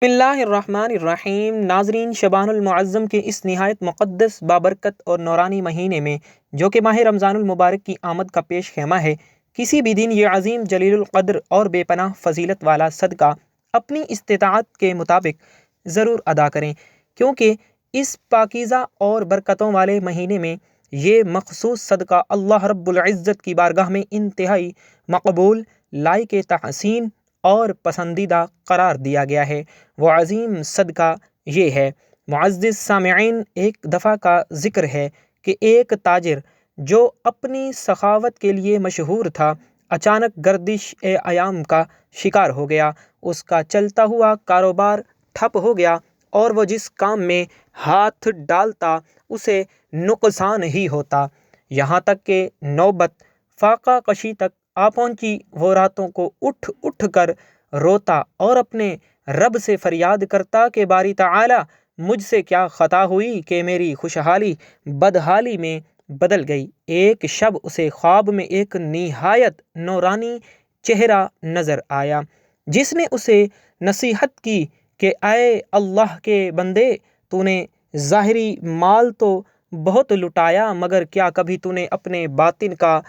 بسم اللہ الرحمن الرحیم۔ ناظرین، شبان المعظم کے اس نہایت مقدس بابرکت اور نورانی مہینے میں جو کہ ماہ رمضان المبارک کی آمد کا پیش خیمہ ہے، کسی بھی دن یہ عظیم جلیل القدر اور بے پناہ فضیلت والا صدقہ اپنی استطاعت کے مطابق ضرور ادا کریں، کیونکہ اس پاکیزہ اور برکتوں والے مہینے میں یہ مخصوص صدقہ اللہ رب العزت کی بارگاہ میں انتہائی مقبول، لائق تحسین اور پسندیدہ قرار دیا گیا ہے۔ وہ عظیم صدقہ یہ ہے۔ معزز سامعین، ایک دفعہ کا ذکر ہے کہ ایک تاجر جو اپنی سخاوت کے لیے مشہور تھا، اچانک گردش ایام کا شکار ہو گیا۔ اس کا چلتا ہوا کاروبار ٹھپ ہو گیا اور وہ جس کام میں ہاتھ ڈالتا اسے نقصان ہی ہوتا، یہاں تک کہ نوبت فاقہ کشی تک آ پہنچی۔ وہ راتوں کو اٹھ اٹھ کر روتا اور اپنے رب سے فریاد کرتا کہ باری تعالی، مجھ سے کیا خطا ہوئی کہ میری خوشحالی بدحالی میں بدل گئی۔ ایک شب اسے خواب میں ایک نہایت نورانی چہرہ نظر آیا، جس نے اسے نصیحت کی کہ اے اللہ کے بندے، تو نے ظاہری مال تو بہت لٹایا، مگر کیا کبھی تو نے اپنے باطن کا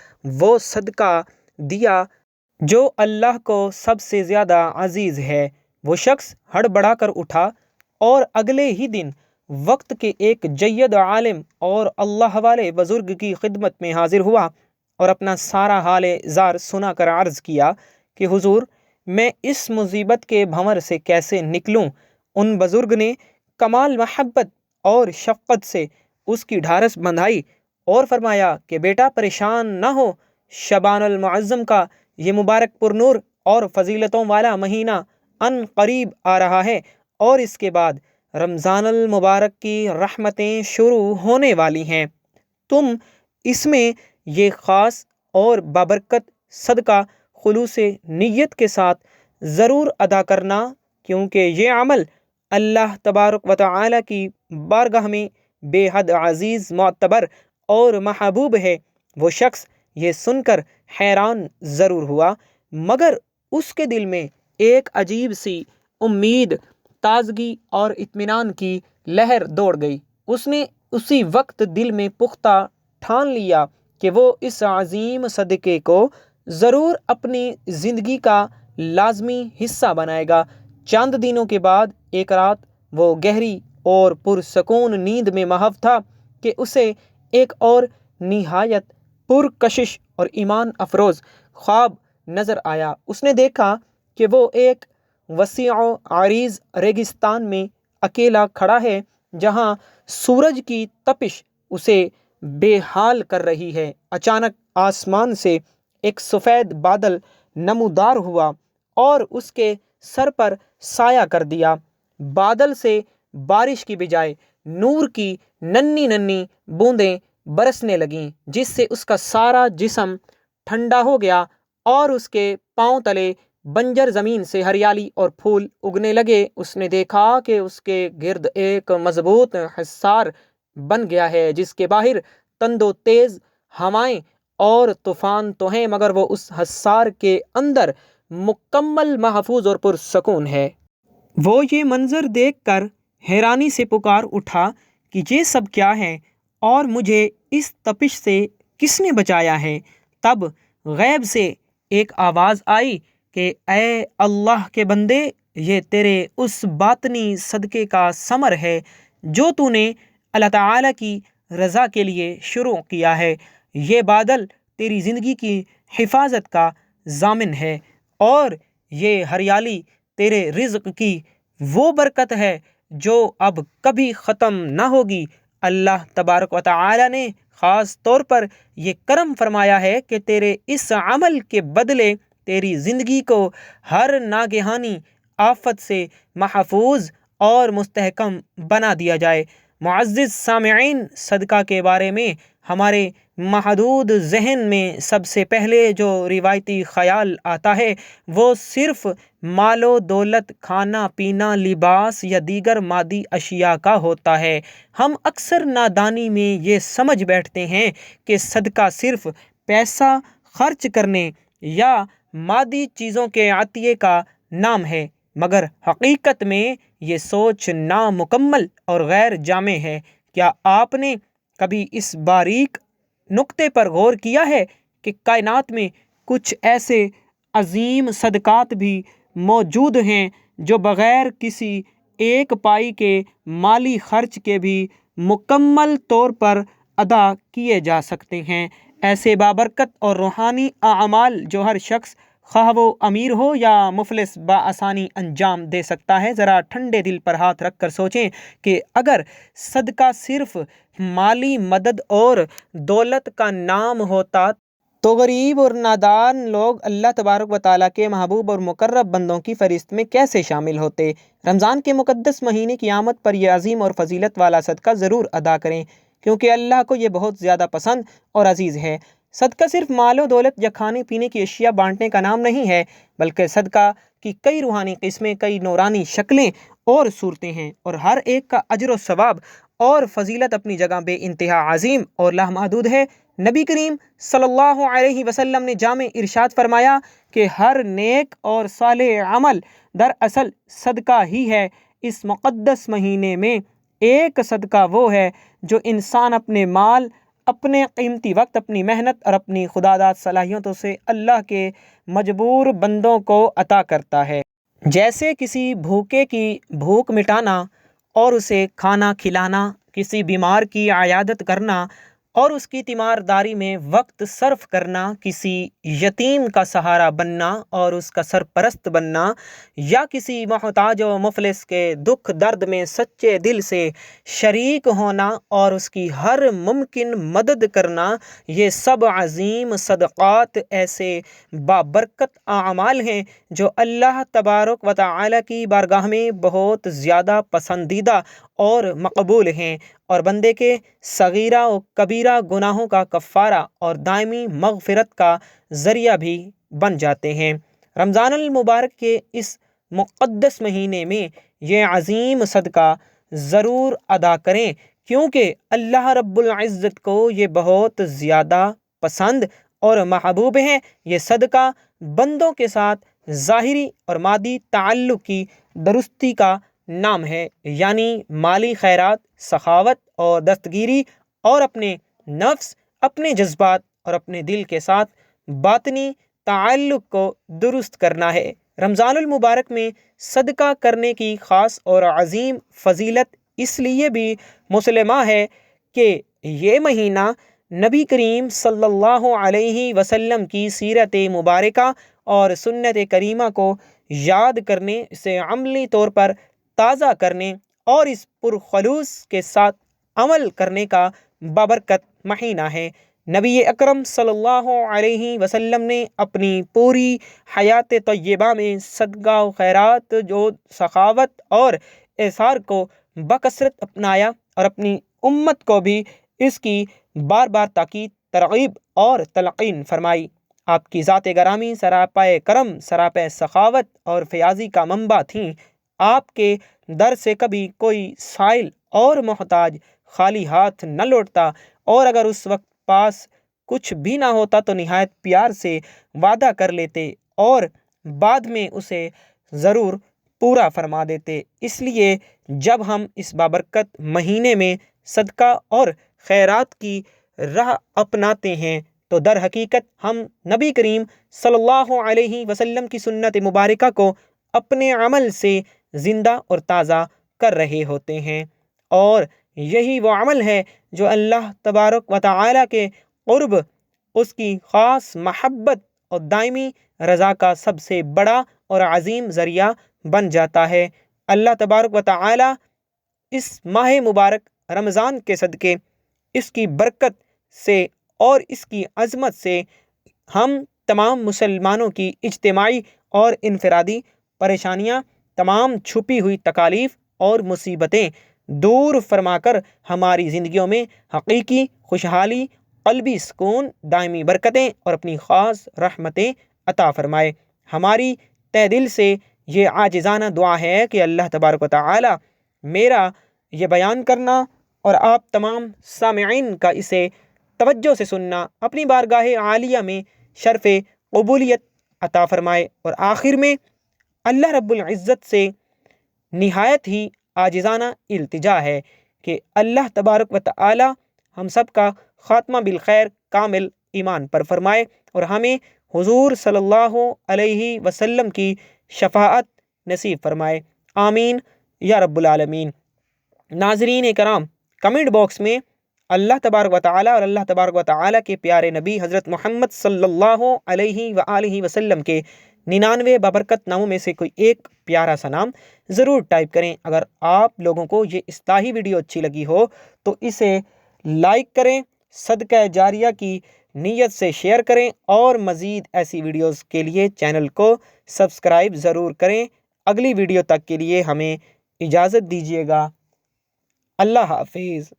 وہ صدقہ دیا جو اللہ کو سب سے زیادہ عزیز ہے؟ وہ شخص ہڑبڑا کر اٹھا اور اگلے ہی دن وقت کے ایک جید عالم اور اللہ والے بزرگ کی خدمت میں حاضر ہوا اور اپنا سارا حال زار سنا کر عرض کیا کہ حضور، میں اس مصیبت کے بھنور سے کیسے نکلوں؟ ان بزرگ نے کمال محبت اور شفقت سے اس کی ڈھارس بندھائی اور فرمایا کہ بیٹا، پریشان نہ ہو، شبان المعظم کا یہ مبارک پرنور اور فضیلتوں والا مہینہ ان قریب آ رہا ہے، اور اس کے بعد رمضان المبارک کی رحمتیں شروع ہونے والی ہیں۔ تم اس میں یہ خاص اور بابرکت صدقہ خلوص نیت کے ساتھ ضرور ادا کرنا، کیونکہ یہ عمل اللہ تبارک و تعالی کی بارگاہ میں بے حد عزیز، معتبر اور محبوب ہے۔ وہ شخص یہ سن کر حیران ضرور ہوا، مگر اس کے دل میں ایک عجیب سی امید، تازگی اور اطمینان کی لہر دوڑ گئی۔ اس نے اسی وقت دل میں پختہ ٹھان لیا کہ وہ اس عظیم صدقے کو ضرور اپنی زندگی کا لازمی حصہ بنائے گا۔ چند دنوں کے بعد ایک رات وہ گہری اور پرسکون نیند میں محو تھا کہ اسے ایک اور نہایت پرکشش اور ایمان افروز خواب نظر آیا۔ اس نے دیکھا کہ وہ ایک وسیع و عریض ریگستان میں اکیلا کھڑا ہے، جہاں سورج کی تپش اسے بے حال کر رہی ہے۔ اچانک آسمان سے ایک سفید بادل نمودار ہوا اور اس کے سر پر سایہ کر دیا۔ بادل سے بارش کی بجائے نور کی ننھی ننھی بوندیں برسنے لگیں، جس سے اس کا سارا جسم ٹھنڈا ہو گیا اور اس کے پاؤں تلے بنجر زمین سے ہریالی اور پھول اگنے لگے۔ اس نے دیکھا کہ اس کے گرد ایک مضبوط حصار بن گیا ہے، جس کے باہر تند و تیز ہوائیں اور طوفان تو ہیں، مگر وہ اس حصار کے اندر مکمل محفوظ اور پرسکون ہے۔ وہ یہ منظر دیکھ کر حیرانی سے پکار اٹھا کہ یہ سب کیا ہے اور مجھے اس تپش سے کس نے بچایا ہے؟ تب غیب سے ایک آواز آئی کہ اے اللہ کے بندے، یہ تیرے اس باطنی صدقے کا ثمر ہے جو تو نے اللہ تعالیٰ کی رضا کے لیے شروع کیا ہے۔ یہ بادل تیری زندگی کی حفاظت کا ضامن ہے، اور یہ ہریالی تیرے رزق کی وہ برکت ہے جو اب کبھی ختم نہ ہوگی۔ اللہ تبارک و تعالی نے خاص طور پر یہ کرم فرمایا ہے کہ تیرے اس عمل کے بدلے تیری زندگی کو ہر ناگہانی آفت سے محفوظ اور مستحکم بنا دیا جائے۔ معزز سامعین، صدقہ کے بارے میں ہمارے محدود ذہن میں سب سے پہلے جو روایتی خیال آتا ہے وہ صرف مال و دولت، کھانا پینا، لباس یا دیگر مادی اشیاء کا ہوتا ہے۔ ہم اکثر نادانی میں یہ سمجھ بیٹھتے ہیں کہ صدقہ صرف پیسہ خرچ کرنے یا مادی چیزوں کے عطیے کا نام ہے، مگر حقیقت میں یہ سوچ نامکمل اور غیر جامع ہے۔ کیا آپ نے کبھی اس باریک نقطے پر غور کیا ہے کہ کائنات میں کچھ ایسے عظیم صدقات بھی موجود ہیں جو بغیر کسی ایک پائی کے مالی خرچ کے بھی مکمل طور پر ادا کیے جا سکتے ہیں؟ ایسے بابرکت اور روحانی اعمال جو ہر شخص خواہ وہ امیر ہو یا مفلس بآسانی انجام دے سکتا ہے۔ ذرا ٹھنڈے دل پر ہاتھ رکھ کر سوچیں کہ اگر صدقہ صرف مالی مدد اور دولت کا نام ہوتا تو غریب اور نادان لوگ اللہ تبارک و تعالیٰ کے محبوب اور مقرب بندوں کی فہرست میں کیسے شامل ہوتے؟ رمضان کے مقدس مہینے کی آمد پر یہ عظیم اور فضیلت والا صدقہ ضرور ادا کریں، کیونکہ اللہ کو یہ بہت زیادہ پسند اور عزیز ہے۔ صدقہ صرف مال و دولت یا کھانے پینے کی اشیاء بانٹنے کا نام نہیں ہے، بلکہ صدقہ کی کئی روحانی قسمیں، کئی نورانی شکلیں اور صورتیں ہیں، اور ہر ایک کا اجر و ثواب اور فضیلت اپنی جگہ بے انتہا عظیم اور لامحدود ہے۔ نبی کریم صلی اللہ علیہ وسلم نے جامع ارشاد فرمایا کہ ہر نیک اور صالح عمل دراصل صدقہ ہی ہے۔ اس مقدس مہینے میں ایک صدقہ وہ ہے جو انسان اپنے مال، اپنے قیمتی وقت، اپنی محنت اور اپنی خداداد صلاحیتوں سے اللہ کے مجبور بندوں کو عطا کرتا ہے، جیسے کسی بھوکے کی بھوک مٹانا اور اسے کھانا کھلانا، کسی بیمار کی عیادت کرنا اور اس کی تیمارداری میں وقت صرف کرنا، کسی یتیم کا سہارا بننا اور اس کا سرپرست بننا، یا کسی محتاج و مفلس کے دکھ درد میں سچے دل سے شریک ہونا اور اس کی ہر ممکن مدد کرنا۔ یہ سب عظیم صدقات ایسے بابرکت اعمال ہیں جو اللہ تبارک و تعالیٰ کی بارگاہ میں بہت زیادہ پسندیدہ اور مقبول ہیں، اور بندے کے صغیرہ و کبیرہ گناہوں کا کفارہ اور دائمی مغفرت کا ذریعہ بھی بن جاتے ہیں۔ رمضان المبارک کے اس مقدس مہینے میں یہ عظیم صدقہ ضرور ادا کریں، کیونکہ اللہ رب العزت کو یہ بہت زیادہ پسند اور محبوب ہے۔ یہ صدقہ بندوں کے ساتھ ظاہری اور مادی تعلق کی درستی کا نام ہے، یعنی مالی خیرات، سخاوت اور دستگیری، اور اپنے نفس، اپنے جذبات اور اپنے دل کے ساتھ باطنی تعلق کو درست کرنا ہے۔ رمضان المبارک میں صدقہ کرنے کی خاص اور عظیم فضیلت اس لیے بھی مسلمہ ہے کہ یہ مہینہ نبی کریم صلی اللہ علیہ وسلم کی سیرت مبارکہ اور سنت کریمہ کو یاد کرنے، اسے عملی طور پر تازہ کرنے اور اس پرخلوص کے ساتھ عمل کرنے کا بابرکت مہینہ ہے۔ نبی اکرم صلی اللہ علیہ وسلم نے اپنی پوری حیات طیبہ میں صدقہ و خیرات، جود، سخاوت اور ایثار کو بکثرت اپنایا، اور اپنی امت کو بھی اس کی بار بار تاکید، ترغیب اور تلقین فرمائی۔ آپ کی ذات گرامی سراپائے کرم، سراپائے سخاوت اور فیاضی کا منبع تھیں۔ آپ کے در سے کبھی کوئی سائل اور محتاج خالی ہاتھ نہ لوٹتا، اور اگر اس وقت پاس کچھ بھی نہ ہوتا تو نہایت پیار سے وعدہ کر لیتے اور بعد میں اسے ضرور پورا فرما دیتے۔ اس لیے جب ہم اس بابرکت مہینے میں صدقہ اور خیرات کی راہ اپناتے ہیں تو در حقیقت ہم نبی کریم صلی اللہ علیہ وسلم کی سنت مبارکہ کو اپنے عمل سے زندہ اور تازہ کر رہے ہوتے ہیں، اور یہی وہ عمل ہے جو اللہ تبارک و تعالیٰ کے قرب، اس کی خاص محبت اور دائمی رضا کا سب سے بڑا اور عظیم ذریعہ بن جاتا ہے۔ اللہ تبارک و تعالیٰ اس ماہ مبارک رمضان کے صدقے، اس کی برکت سے اور اس کی عظمت سے ہم تمام مسلمانوں کی اجتماعی اور انفرادی پریشانیاں، تمام چھپی ہوئی تکالیف اور مصیبتیں دور فرما کر ہماری زندگیوں میں حقیقی خوشحالی، قلبی سکون، دائمی برکتیں اور اپنی خاص رحمتیں عطا فرمائے۔ ہماری تہ دل سے یہ عاجزانہ دعا ہے کہ اللہ تبارک و تعالی میرا یہ بیان کرنا اور آپ تمام سامعین کا اسے توجہ سے سننا اپنی بارگاہ عالیہ میں شرف قبولیت عطا فرمائے، اور آخر میں اللہ رب العزت سے نہایت ہی عاجزانہ التجا ہے کہ اللہ تبارک و تعالی ہم سب کا خاتمہ بالخیر کامل ایمان پر فرمائے اور ہمیں حضور صلی اللہ علیہ وسلم کی شفاعت نصیب فرمائے، آمین یا رب العالمین۔ ناظرین کرام، کمنٹ باکس میں اللہ تبارک و تعالیٰ اور اللہ تبارک و تعالیٰ کے پیارے نبی حضرت محمد صلی اللہ علیہ وآلہ وسلم کے 99 بابرکت ناموں میں سے کوئی ایک پیارا سا نام ضرور ٹائپ کریں۔ اگر آپ لوگوں کو یہ اصلاحی ویڈیو اچھی لگی ہو تو اسے لائک کریں، صدقہ جاریہ کی نیت سے شیئر کریں اور مزید ایسی ویڈیوز کے لیے چینل کو سبسکرائب ضرور کریں۔ اگلی ویڈیو تک کے لیے ہمیں اجازت دیجیے گا۔ اللہ حافظ۔